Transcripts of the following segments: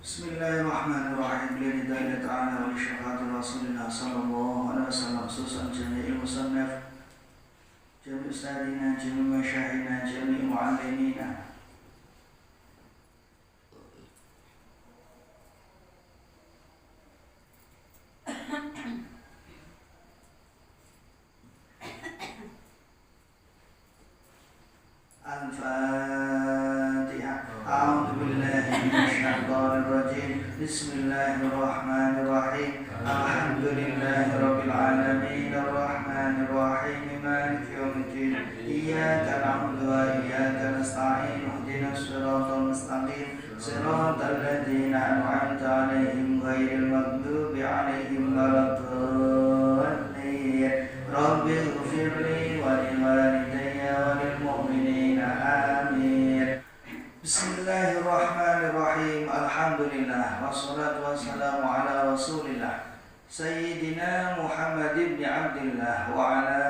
Bismillahirrahmanirrahim. Lillahi ta'ala wa li syafa'ati Rasulillah sallallahu alaihi wasallam. Khususan jami'il musannaf, jami' ustadina, jami' masyaykhina, jami' muallimina. Al-Fatihah. A'udzu billahi minasyaitonir rajim. Bismillahirrahmanirrahim. Alhamdulillahi rabbil alamin arrahmanir rahim maliki yaumiddin. Iyyaka na'budu wa iyyaka nasta'in. Ihdinas siratal mustaqim. Siratal ladzina an'amta 'alaihim ghairil maghdubi 'alaihim waladdallin. Rabbighfirli wa li walidayya wa lil mu'minina amin. Bismillahirrahmanirrahim. Alhamdulillah wassalatu wassalamu ala Rasulillah Sayyidina Muhammad ibn Abdillah wa ala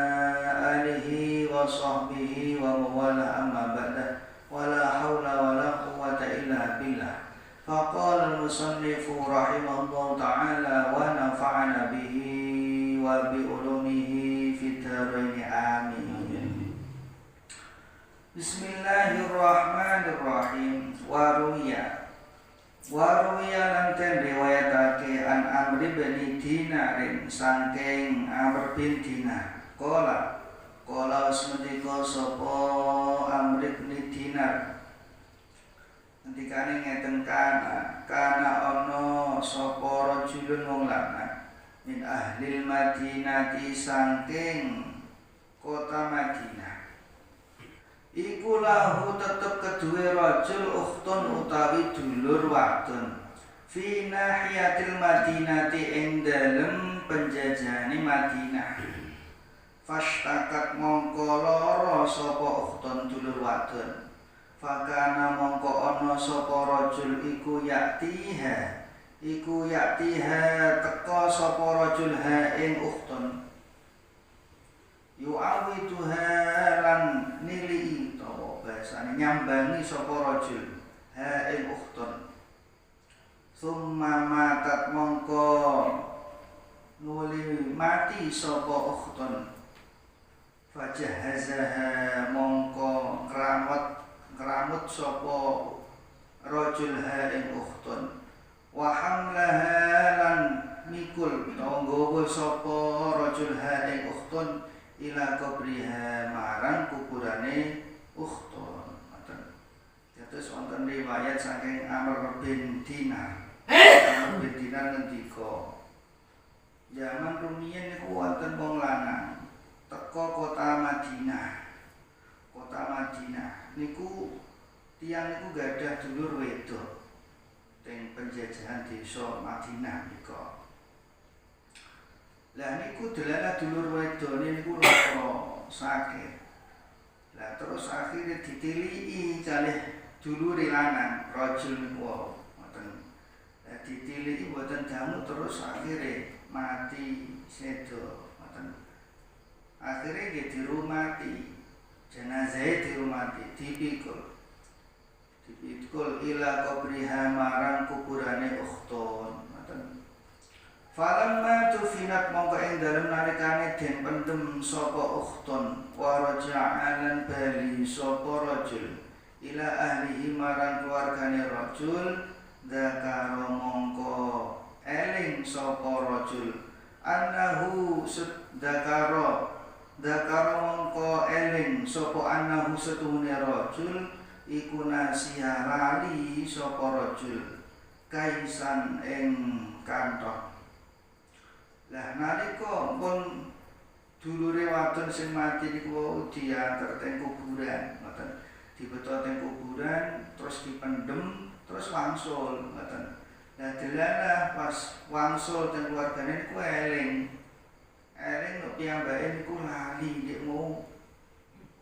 alihi wa sahbihi wa mawala amma ba'da. Wala hawla wala quwwata illa billah. Faqala al-musannifu rahimahullah ta'ala wa nafa'ana bihi wa bi ulumihi fid dharain amin. Bismillahirrahmanirrahim. Waruya lan den riwayatake an Amr bin Dinarin saking Amr bin Dinar. Qala asmedika sapa Amr bin Dinar. Ngendikane ngeten kana ana sapa rajulun wong lanang min ahlil Madinati saking kota Madinah. Iku lahu tetep kedue rajul ukhtun utawi dulur wadon fi nahiyatil Madinati ing dalem penjajane Madinah. Fashtakat mongko lara sapa ukhtun dulur wadon. Fakana mongko ana sapa rajul iku yaktiha teka sapa rajul ha ing ukhtun. Yu'awituha lan nili utawa bahasane nyambangi sapa rajul ha ing ukhtun. Summa matat mongko nuli mati sapa ukhtun. Fajahazaha mongko kramut sapa rajul ha ing ukhtun. Wa hamlaha lan mikul nggawa sapa rajul ha ing ukhtun ila qabriha marang kuburane ukhtun. Terus wonten riwayat saking Amr bin Dinar. Amr bin Dinar ngendika, zaman rumiyin niku wonten wong lanang teka kota Madinah. Kota Madinah niku tiyang niku gadah dulur wedok teng penjajahan desa Madinah nika. Lah niku delala dulur wedone niku lara sakit. Lah terus akhirnya ditiliki calih dulure lanang rajul niku ngoten. Lah ditiliki mboten dangu terus akhirnya mati sedo ngoten. Akhirnya dia dirumati, jenazah dirumati, dipikul ila qabriha marang kuburane ukhtun. Falamma tufinat mongko ing dalem nalikane den pendem sapa ukhtun wa raja'alan bali sapa rajul ila ahlihi marang keluargane rajul dzakara mongko eling sapa rajul annahu dzakara mongko eling sapa annahu setune rajul iku nasiha lali sapa rajul kaisan ing kanthong. Lah nalika pun dulure wadon sing mati niku diantar teng kuburan, ngoten. Dibeto teng kuburan terus dipendem terus wangsul, ngoten. Lah delala pas wangsul teng keluargane niku eling nek piyambake niku lali nek mau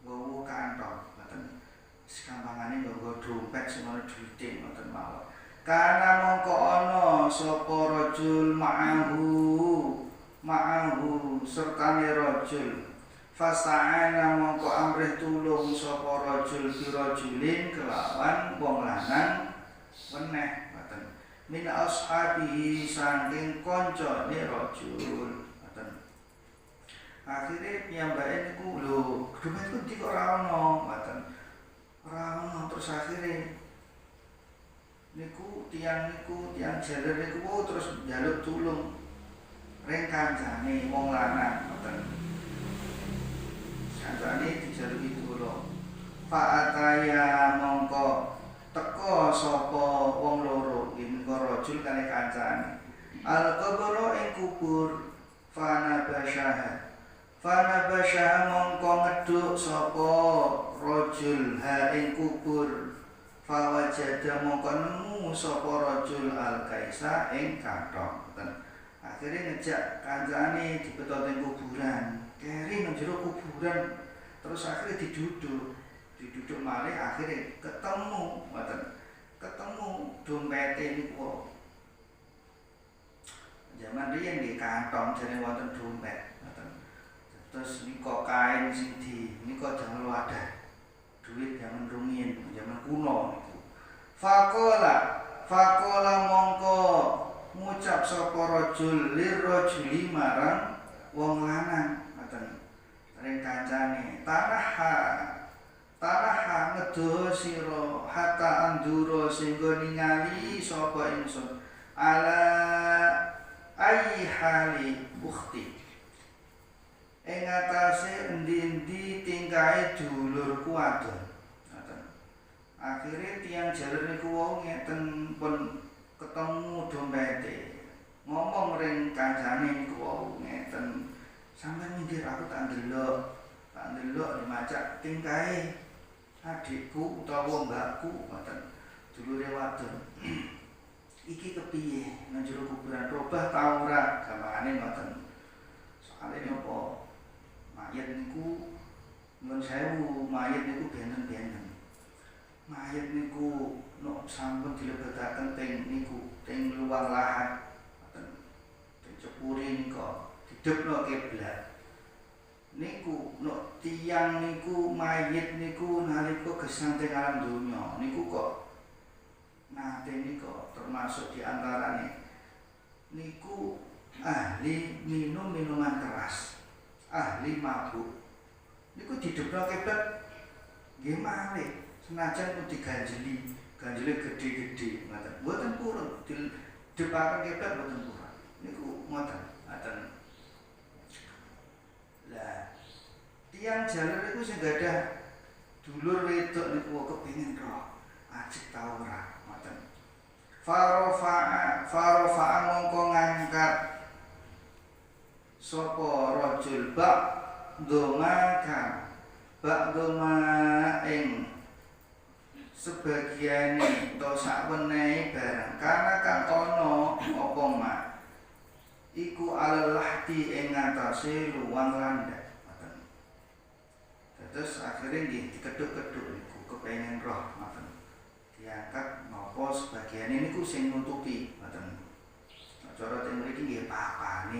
nggawa kantong, ngoten. Sekampangane nggawa dompet semono duwite ngoten mawon. Kana mongko ana sapa rajul ma'ahu sertane rajul. Fasa'ana mongko amrih tulung sapa rajul bi rajulin kelawan wong lanang weneh ngoten. min ashabihi saking kancane rajul. Akhirnya piyambake niku lho, dompet ku ndi kok ora ono, ngoten. Ora ono terus akhirnya niku tiang jaler niku terus njaluk tulung ring kancane wong lanang, ngoten. Kancane dijaluki tulung. Fa'ataya mongko teka sapa wong loro ing rajul kali kancane. Al-qabru ing kubur Fana basyaha mongko ngeduk sapa rajul ha ing kubur. Fawajada mongko nemu sapa rajul al-kaisa ing kathok. Akhirnya ngejak kancane dipethot ing kuburan. Keri nang jero kuburan terus akhirnya diduduk malih akhirnya ketemu dompete niku. Zaman riyen nggih kantong jane wonten dompet. Terus niko kain sing niko jangan wadah duit zaman rumiyin zaman kuno niku. Fakola mongko ngucap sapa rajul lirrajuli marang wong lanang ngoten ring kancane tanaha ngedoh sira hatta andura sehingga ningali sapa ingsun ala ayi hali ukhti ing atase endi-endi tingkahe dulurku wadon. Akhire tiyang jaler niku wau ngeten pun ketemu dompete. Ngomong ring kancane niku wau ngeten, sampeyan mikir aku tak ndelok dimacak tingkahe adikku utawa mbakku ngoten. Dulure wadon. Iki kepiye nang jero kuburan robah ta ora gamane ngoten. Soale napa mayat niku mun sewu mayat niku benten-benten. Mayat niku nek sampun dilebetaken teng niku teng luar lahat ngoten. Teng cepuri nika didepno kiblat. Niku nek tiyang niku mayit niku nalika gesang teng alam donya niku kok nate nika termasuk di antarane niku ahli minum minuman keras. Ahli mabuk niku didepno kiblat nggih malih senajan ku diganjeli gedhe-gedhe ngoten mboten purun didepaken kiblat mboten purun niku ngoten lah tiyang jaler niku sing gadah dulur wedok niku kepengin roh ajik ta ora ngoten farofa'a mongko ngangkat sapa rajul ba'doma ing sebagiane utawa sakwenehe barang kana kang ana apa mak iku alahti ing ngatasé luwang landhak ngoten. Terus akhire nggih dikedhuk-kedhuk niku kepengin roh ngoten. Diangkat napa sebagiane niku sing nutupi ngoten. Cara teng mriki nggih papan.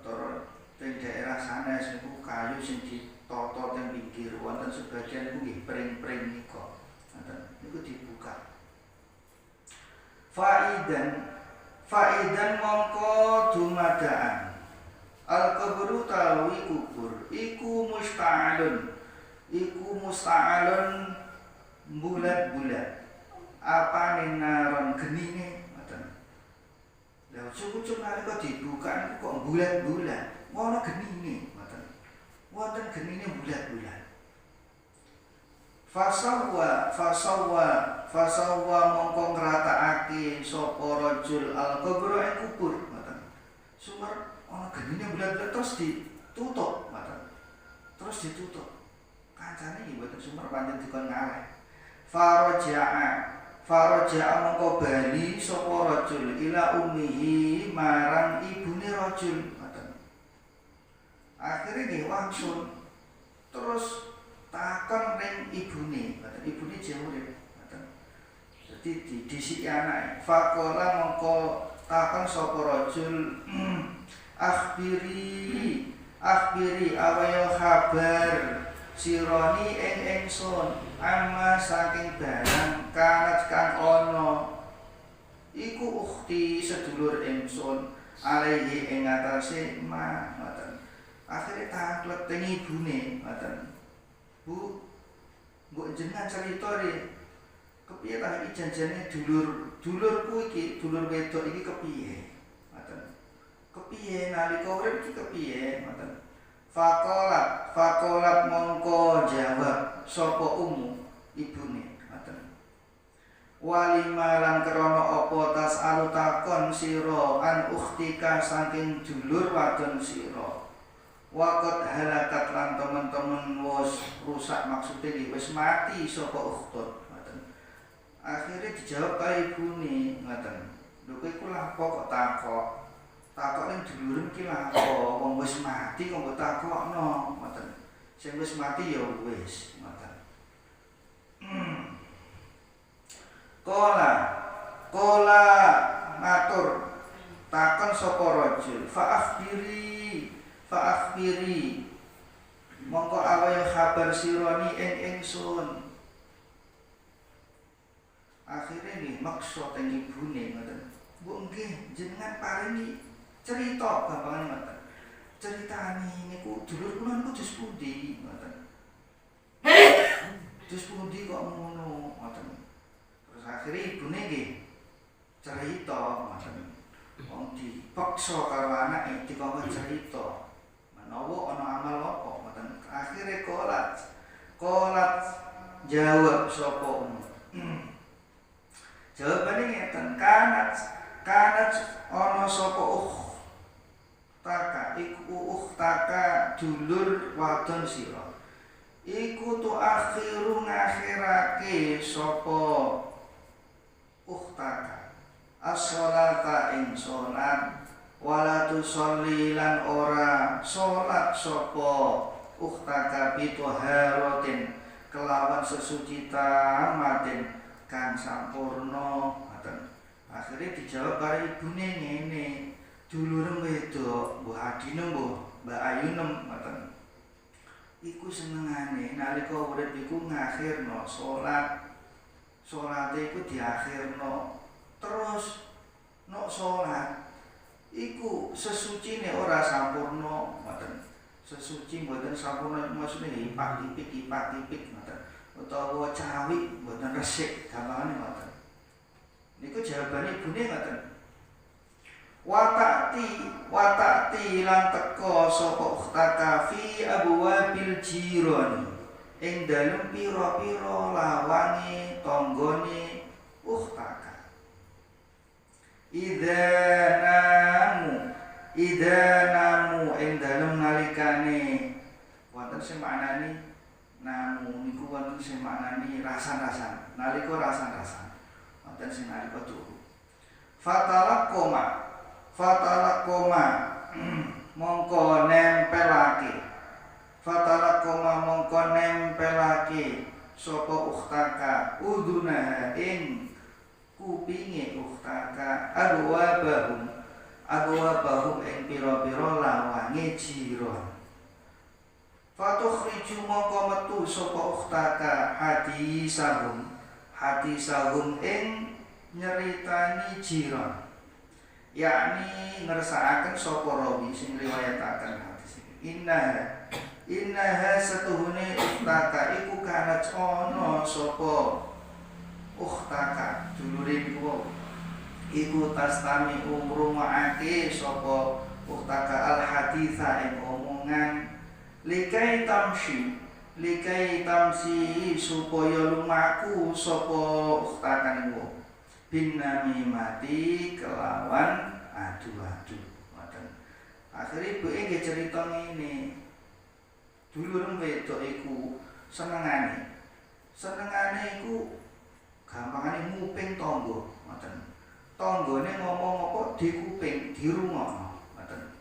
Cara teng daerah sanes niku kayu sing ditata teng pinggir wonten sebagian niku nggih pring-pring nika. Ngoten niku dibuka. Faidan mongko dumadaan. Al-qabru tawi kubur iku musta'alun bulat-bulat. Apane naron genine lha cukup nalika dibuka kok bulat-bulat, ngono genine ngoten. Wonten genine bulat-bulat. Fasawwa mongko ngratakake sapa rajul al-qabru ing kubur ngoten. Sumber ana genine bulat-bulat terus ditutup ngoten. Terus ditutup. Kancane iki mboten sumber pancen dikon ngalih. Faraja'a mongko bali sapa rajul ila ummihi marang ibune rajul ngoten. Akhire nggih wangsul. Terus takon ning ibune, ngoten. Ibune jawure ngoten. Dadi disiki anake. Faqala mongko takon sapa rajul akhbiri awaya kabar sironi ingsun amma saking barang kanat kang ana iku ukhti sedulur ingsun alaihi ing atase ma ngoten. Akhire taklet teng ibune ngoten. Bu, mbok jenengan cerita re. Kepiye ta iki janjane dulurku iki, dulur wedok iki kepiye? Ngoten. Kepiye nalika urip iki kepiye? Ngoten. Fakolat mongko jawab sapa ibune ngoten. Walima lan krana apa tas alutakon sira an ukhtika saking dulur wadon sira. Waqat halakat lan temen-temen wis rusak maksude wis mati sapa ukhtun ngoten. Akhire dijawab karo ibune ngoten. Lho kowe iku lapo kok takok? Takok ning dulur iki lapo? Wong wis mati kok mbok takokno ngoten. Sing wis mati ya wis ngoten. Kola ngatur takon sapa rajul fa'akhbiri mongko awaya kabar sirani ing ingsun. Akhire nggih maksa teng ibune ngoten. Bu nggih jenengan paringi cerita gampangane ngoten. Ceritane niku dulur kula niku dus pundi ngoten. Dus pundi kok ngono ngoten. Terus akhire ibune nggih cerita ngoten. Wong dipaksa karo anake dikon cerita. Menawa ana amal apa ngoten. Akhire kolat jawab sapa jawabane ngeten, kanat ana sapa taka iku ukhtaka dulur wadon sira. Iku tu akhiru ngakhirake sapa ukhtaka as-sholata ing sholat wala tusolli lan ora sholat sapa ukhtaka bituharatin kelawan sesuci tamatin kan sampurna ngoten. Akhire dijawab karo ibune ngene, dulurem wedok Mbah Adine Mbah Ayunem ngoten. Iku senengane nalika urip iku ngakhirno salat. Salate iku diakhirno. Terus nek salat iku sesucine ora sampurna ngoten. Sesuci mboten sampurna maksudnya ipak-ipik ngoten. Utawa cawik mboten resik gampangane ngoten. Niku jawabane ibune ngoten. Watati lan teka sapa ukhtaka fi abwabil jirani ing dalem pira-pira lawange tanggane ukhtaka. Idza namu ing dalem nalikane wonten sing maknani namu niku wonten sing maknani rasan-rasan. Nalika rasan-rasan wonten sing nalika turu. Fatalakoma mongko nempelake sapa ukhtaka uduna ing kupinge ukhtaka agwabahum ing pira-pira lawange jiron. Fatukhriju mongko metu sapa ukhtaka hadisahum ing nyeritani jiron. Yakni ngersakaken sapa rawi sing riwayataken hadis iki. Innaha satuhune ukhtaka iku kana ana sapa ukhtaka dulure iku tastami umrumaake sapa ukhtaka al haditha ing omongan likai tamsi supaya lumaku sapa ukhtaka niku bin namimati kelawan adu-adu ngoten. Akhire ibuke nggih cerita ngene. Dulur wedok iku senengane iku gampangane nguping tangga ngoten. Tanggane ngomong apa dikuping, dirungokno ngoten.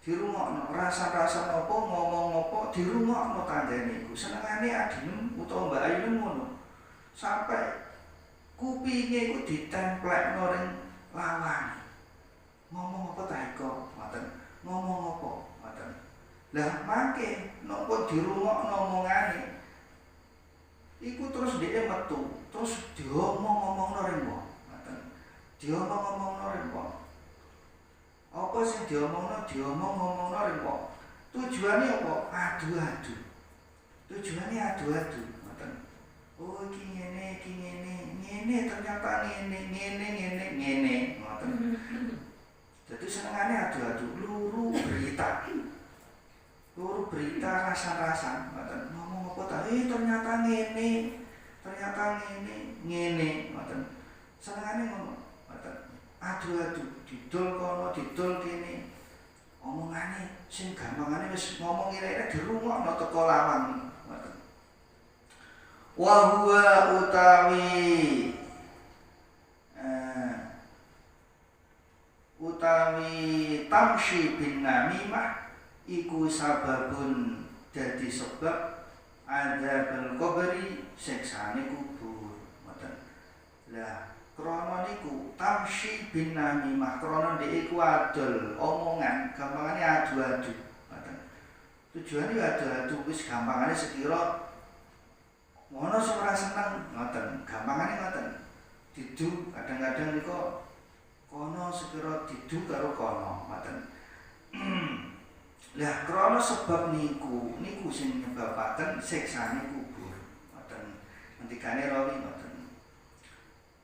Dirungokno rasa-rasa apa ngomong apa dirungokno tanggane iku. Senengane Adinem utawa Mbak Ayu ngono. Sampai kupinge iku ditemplekno ring lawan. Ngomong apa ta iko? Ngoten. Ngomong apa? Ngoten. Lah mangke nek pun dirungokno omongane iku terus dhek metu, terus diomong-omongno ring wong. Ngoten. diomong-omongno ring wong. Apa sing diomong-omongno ring wong. Tujuane apa? Adu-adu. Tujuane adu-adu, ngoten. Oh iki ngene, ternyata ngene, ngoten. Jadi senengane adu-adu, luru berita. Luru berita rasan-rasan, ngoten. Ngomong apa ta? Ternyata ngene, ngoten. Senengane ngono, ngoten. Adu-adu, didol kono, didol kene. Omongane sing gampangane wis ngomong ira-ira dirungokno teko lawang, ngoten. Wa huwa utawi tamshi bin namimah iku sababun dadi sebab adzabul qabri siksane kubur, ngoten. Lah krana niku tamshi bin namimah krana dhek iku adol omongan, gampangane adu-adu, ngoten. Tujuane adu-adu wis gampangane sekira ngono sing ora seneng, ngoten. Gampangane ngoten. Didu kadang-kadang niku kono sekira didu karo kono, ngoten. Lah krana sebab niku sing nyebabaken siksane kubur, ngoten. Ngendikane rawi ngoten.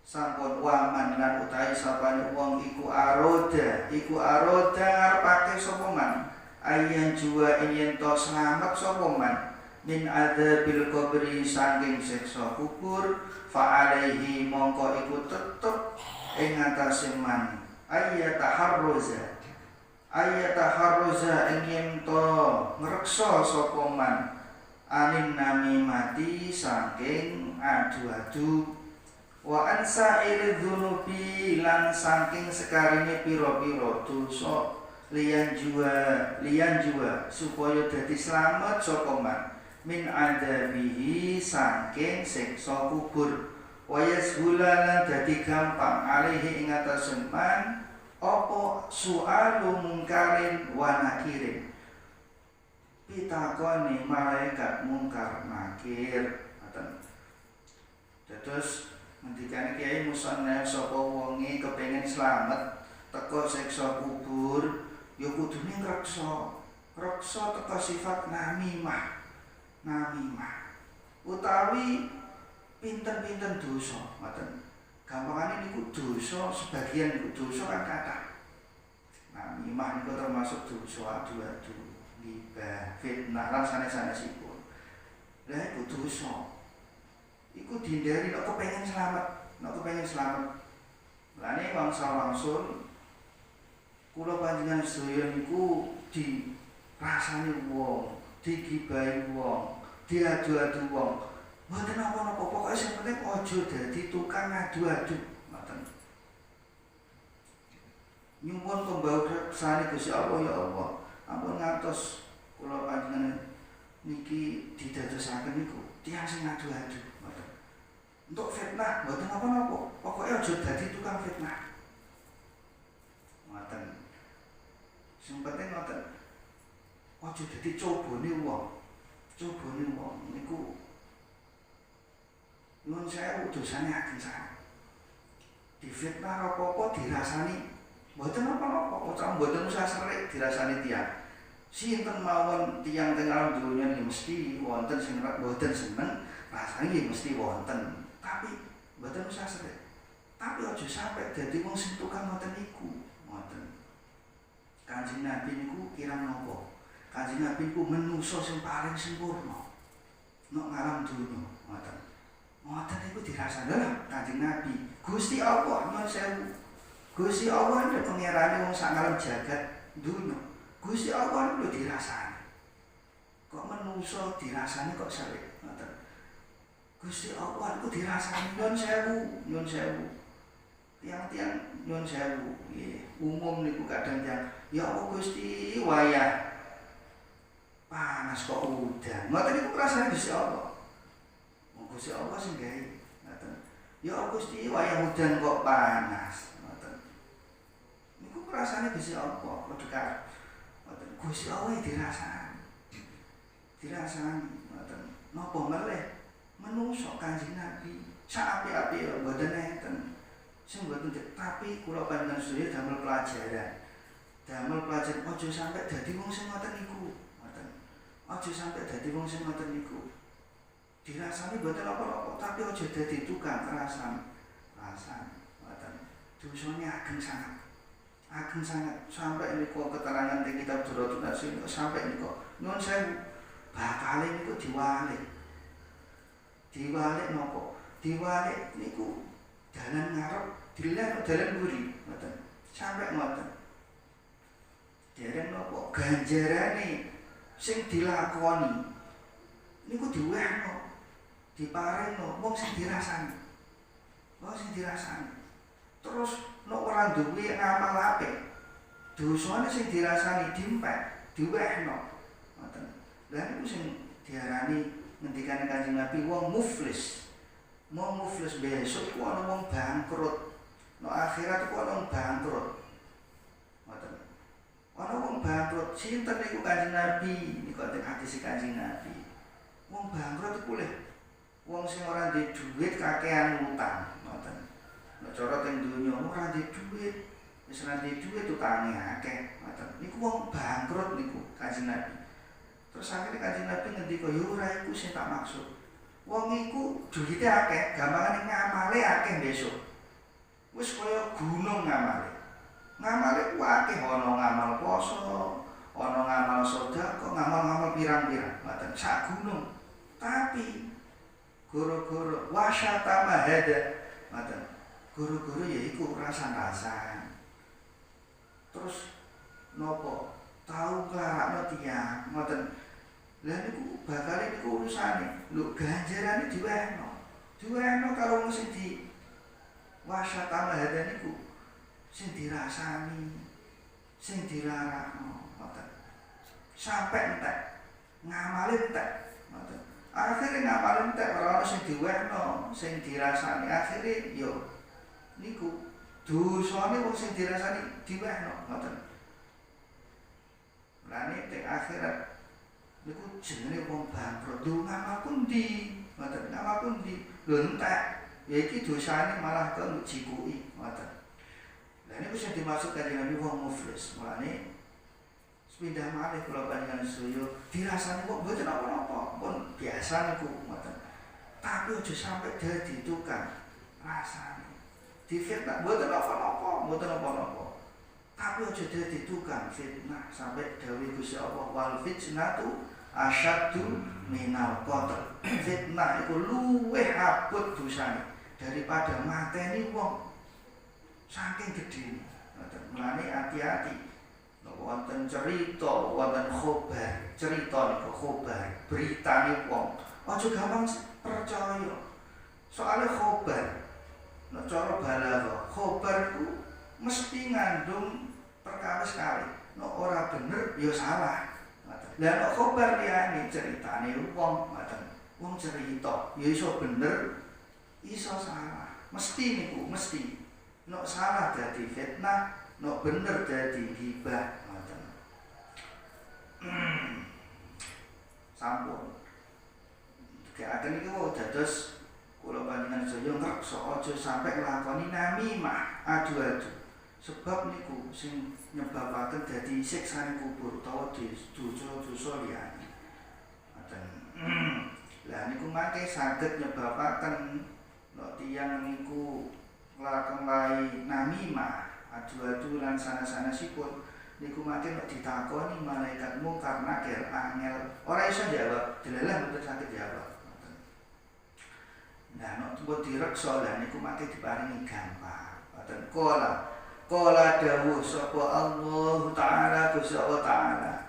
Sampun waman lan utahe sapane wong iku aroda ngarepake sapa man ayan juwa yen to slamet sapa man min adzabil qabri saking siksa kubur fa alaihi mongko iku tetep ing atase man ayataharruza ing to ngreksa sapa man anin namimati saking adu-adu wa ansa'il dzunubi lan saking sekarine pira-pira dosa liyan jua supaya dadi slamet sapa man min adabihi saking siksa kubur wa yashula lan dadi gampang alihi ing atase man apa su'alu mungkarin wa nakirin pitakone malaikat mungkar nakir, ngoten. Dados ngendikane Kiai Musannaf sapa wonge kepengin slamet teka siksa kubur ya kudune ngreksa teka sifat namimah utawi pinten-pinten dosa, ngoten. Gampangane niku dosa sebagian niku dosa kan kathah. Namimah niku termasuk dosa adu-adu, ghibah, fitnah lan sanes-sanesipun. Lah iku dosa. Iku dihindari nek kepengin slamet. Lane wangsul kula panjenengan sedaya niku dirasani wong, digibahi wong, diadu-adu wong. Mboten napa-napa, pokoke sing penting aja dadi tukang adu-adu, ngoten. Nyuwun pembawasane Gusti Allah ya Allah. Ampun ngantos kula panjenengan niki didadosaken niku tiyang sing adu-adu. Untuk fitnah, mboten napa-napa. Pokoke aja dadi tukang fitnah. Ngoten. Sing penting ngoten. Aja dadi cobane wong. Niku nuwun sewu dosane ageng sanget. Difitnah apa-apa dirasani mboten napa-napa, utawa mboten usah serik dirasani tiyang. Sinten mawon tiyang teng alam donya mesti wonten sing mboten seneng, rasane mesti wonten. Tapi mboten usah serik. Tapi aja sampai dadi wong sing tukang ngoten niku, ngoten. Kanjeng Nabi niku kirang napa? Kanjeng Nabi niku menungso sing paling sempurna. Nek ngalam donya, ngoten. Ngoten niku dirasani lho Kanjeng Nabi. Gusti Allah nyuwun sewu. Gusti Allah niku pangerane wong sak ngalam jagat donya. Gusti Allah niku dirasani. Kok menungso dirasani kok serik, ngoten. Gusti Allah niku dirasani nyuwun sewu. Tiang-tiang nyuwun sewu. Nggih, umum niku kadang tiyang, ya Allah Gusti wayah panas kok udan. Ngoten niku rasane Gusti Allah. Wong Gusti Allah sing gawe, ngoten. Ya Allah Gusti wayah udan kok panas, ngoten. Niku rasane Gusti Allah padha ngoten. Gusti Allah dirasani, ngoten. Napa meleh menungso Kanjeng Nabi sak apik-apik mboten enten. Sing mboten tapi kula panjenengan sedaya damel pelajaran. Damel pelajaran aja sampai dadi wong sing ngoten niku. Ngoten. Aja sampai dadi wong sing ngoten niku. Dirasani mboten apa-apa, tapi aja dadi tukang rasan. Ngoten. Dosane ageng sangat. Ageng sangat sampai niku keterangan di kitab Durratun Nasim sampai niku. Nyuwun sewu, bakale niku diwalik. Diwalik napa? Diwalik niku dalan ngarep, dalan mburi, ngoten. Sampai ngoten. Dereng napa ganjarane sing dilakoni niku diwehno, diparengno wong sing dirasani. Wong sing dirasani. Terus nek ora duwe ngamal apik, dosane sing dirasani dimpek, diwehno. Ngoten. Lah niku sing diarani ngendikane Kanjeng Nabi wong muflis. Wong muflis besok iku ana wong bangkrut. Nek akhirat iku ana wong bangkrut. Ngoten. Ana wong bangkrut, sinten niku Kanjeng Nabi, niku ing hadis Kanjeng Nabi. Wong bangkrut iku lho wong sing ora duwe dhuwit kakean utang, ngoten. Nek cara teng donya ora duwe dhuwit, wis ora duwe dhuwit utange akeh, ngoten. Niku wong bangkrut niku Kanjeng Nabi. Terus akhirnya Kanjeng Nabi ngendika yo ora iku sing tak maksud. Wong iku dhuwite akeh, gampangane ngamale akeh besok. Wis kaya gunung ngamale. Ngamale ku akeh ana ngamal poso, ana ngamal sedekah, ngamal-ngamal pirang-pirang, ngoten sak gunung. Tapi goro-goro wasyatama hada, ngoten. Goro-goro yaiku rasan-rasan. Terus nopo? Tahu nglarakno tiyang, ngoten. Lah niku bakale niku urusane. Lho ganjarane diwehno. Diwehno karo wong sing di wasyatama hada niku. Sing dirasani, sing dilarakno, ngoten. Sampai entek, ngamale entek, ngoten. Akhire ngamale entek ora ono sing diwehno, sing dirasani. Akhire yo niku dosane wong sing dirasani diwehno, ngoten. Lah nek teng akhirat niku jenenge wong bangkrut. Lho ngamal pundi? Ngoten, ngamal pundi? Lho entek. Ya iki dosane malah kok jikuki, ngoten. Lah niku sing dimaksud Kanjeng Nabi wong muflis. Mulane sepindah malih kula panjenengan sedaya dirasani kok mboten apa-apa, pun biasa niku ngoten. Tapi aja sampai dadi tukang rasane. Difitnah mboten apa-apa, mboten apa-apa. Tapi aja dadi tukang fitnah sampai dawuh Gusti Allah wal fitnatu asyaddu minal qatl. Fitnah iku luwih abot dosane daripada mateni wong. Saking gedhe. Mulane hati-hati. Nek wonten cerita, wonten khobar, cerita niku khobar, beritane wong. Aja gampang percaya. Soale khobar. Nek cara balaghah, khobar iku mesti ngandung perkawis kali. Nek ora bener ya salah. Ngoten. Lah nek khobar liyane ceritane wong, ngoten. Wong cerita, ya iso bener, iso salah. Mesti niku, mesti. Nek salah dadi fitnah, nek bener dadi ghibah, ngoten. Sampun. Dikatakan iki wae dados kula panjenengan sedaya ngreksa aja sampai nglakoni namimah, adu-adu. Sebab niku sing nyebabaken dadi siksane kubur utawa dosa-dosa liyane. Ngoten. Lah niku mangke saged nyebabaken nek tiyang niku nglakoni namimah, adu-adu lan sanes-sanesipun niku mangke nek ditakoni malaikat mungkar nakir angel ora iso jawab, delalah mboten saged jawab. Nah nek mbok direksa lah niku mangke diparingi gampang. Ngoten Qala dawuh sapa Allah Ta'ala Gusti Allah Ta'ala.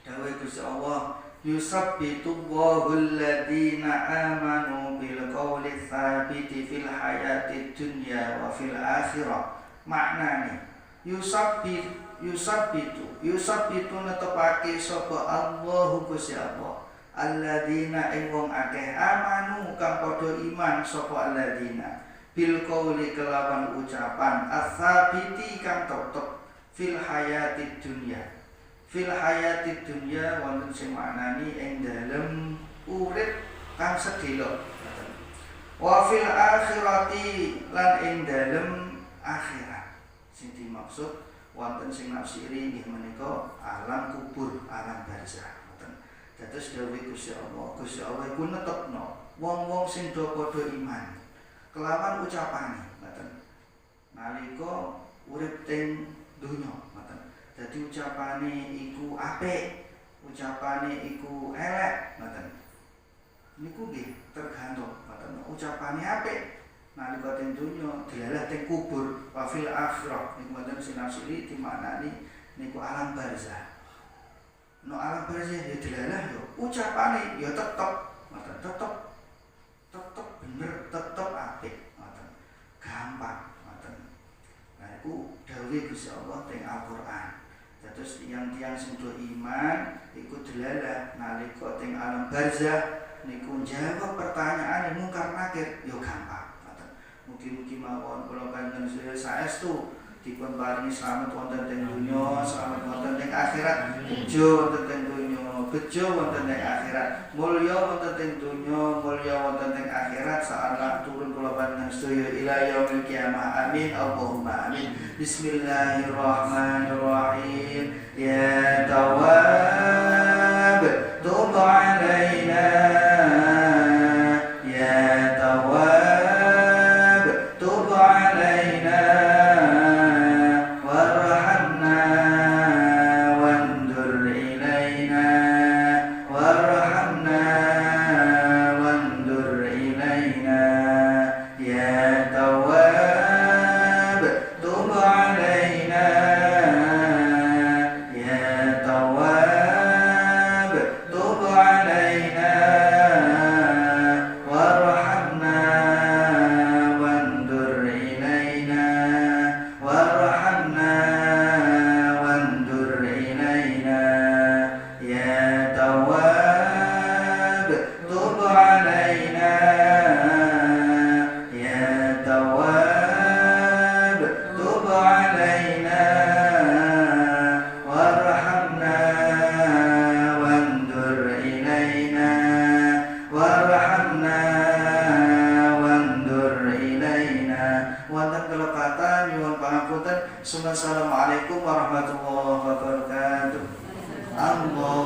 Dawuh Gusti Allah yusabbitu Allahul ladzina amanu bil qawli tsabiti fil hayatid dunya wa fil akhirah. Maknane yusabbitu netepake sapa Allah Gusti Allah alladzina ing wong akeh amanu kang padha iman sapa alladzina bil qawli kelawan ucapan ats-tsabiti kang tetep fil hayatid dunya. Fil hayatid dunya wonten sing maknani ing dalem urip kang sedhela. Wa fil akhirati lan ing dalem akhirat. Sing dimaksud wonten sing nafsiri nggih menika alam kubur, alam barzah. Ngoten. Dados dawuh Gusti Allah iku netepno wong-wong sing do padha iman kelawan ucapane, ngoten. Nalika urip teng donya, ngoten. Dadi ucapane iku apik, ucapane iku elek, ngoten. Niku nggih tergantung, ngoten. Ucapane apik nalika teng donya dilalah teng kubur, wa fil akhirah niku wonten sinafsiri dimaknani niku alam barzah. No alam barzah ya dilalah yo ucapane ya tetep, ngoten. Tetep bener, tetep apik, ngoten. Gampang, ngoten. Nah iku dawuh Gusti Allah teng Al-Qur'an. Terus tiang-tiang sing do iman iku dilalah nalika teng alam barzah niku jawab pertanyaan mungkar nakir yo gampang. Mugi-mugi mawon kula panjenengan sedaya saestu dipun paringi slamet wonten teng donya, slamet wonten teng akhirat, bejo wonten teng donya, bejo wonten teng akhirat, mulya wonten teng donya, mulya wonten teng akhirat saarep turun kula panjenengan sedaya ila yaumil kiamah. Amin Allahumma amin. Bismillahirrahmanirrahim. Ya Tawwab tub alaina, ya Tawwab tub alaina warhamna wandur ilaina, warhamna wandur ilaina, ya Tawwab tub alaina, ya Tawwab tub alaina warhamna wandur ilaina, warhamna wandur ilaina, ya Tawwab tub alaina, ya Tawwab tub alaina warhamna wandur ilaina, warhamna wandur ilaina. Wonten kelepatan nyuwun pangapunten. Assalamualaikum warahmatullahi wabarakatuh. Allah